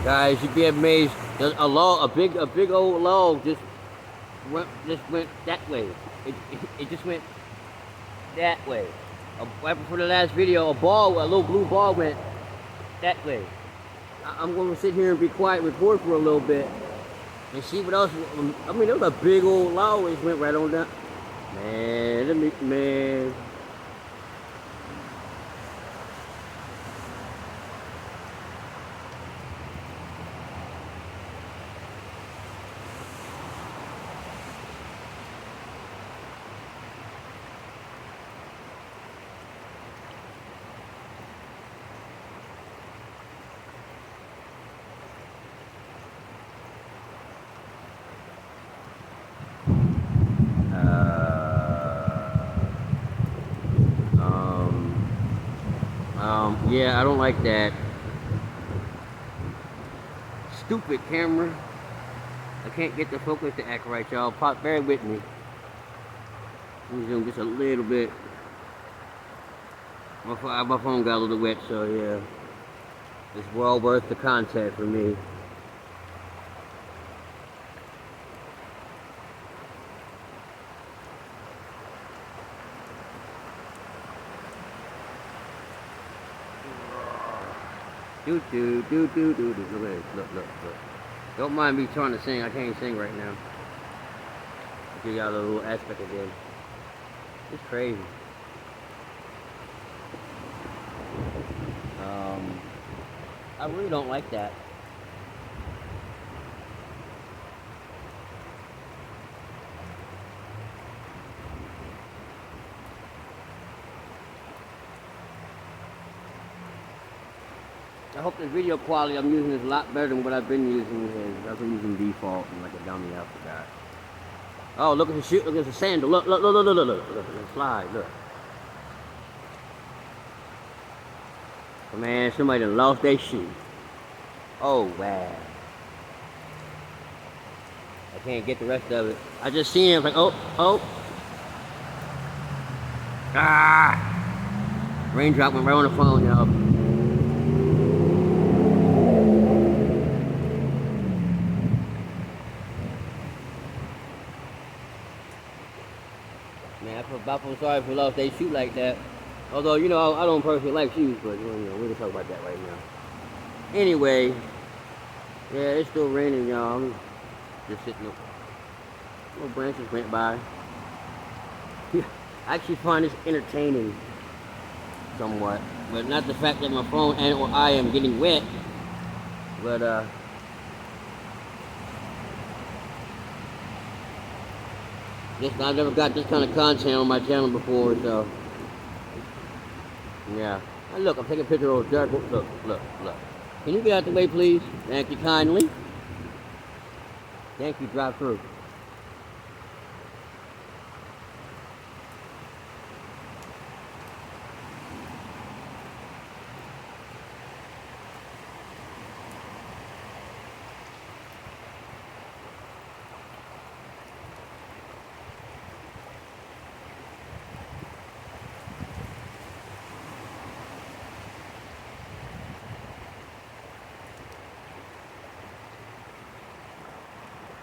Guys, you'd be amazed. There's a big old log just went that way. It just went that way. Right before the last video, a little blue ball went that way. I'm going to sit here and be quiet, and record for a little bit, and see what else. I mean, there was a big old log that just went right on down. Man. Yeah, I don't like that. Stupid camera. I can't get the focus to act right, y'all. Bear with me. Let me zoom just a little bit. My phone got a little wet, so yeah. It's well worth the content for me. Look. Don't mind me trying to sing. I can't sing right now. Give y'all a little aspect again. It's crazy. I really don't like that. I hope the video quality I'm using is a lot better than what I've been using. I've been using default and like a dummy, I forgot. Oh, look at the shoe, look at the sandal. Look, slide, look. Man, somebody done lost their shoe. Oh, wow. I can't get the rest of it. I just seen it, like, oh. Ah! Raindrop went right on the phone, y'all. Man, I feel sorry if we lost their shoe like that. Although, you know, I don't personally like shoes, but, you know, we can talk about that right now. Anyway, yeah, it's still raining, y'all. I'm just sitting up. Little branches went by. I actually find this entertaining somewhat. But not the fact that my phone and or I am getting wet. But, I've never got this kind of content on my channel before, so yeah. And look, I'm taking a picture of those dirt. Look. Can you get out the way, please? Thank you kindly. Thank you, drive through.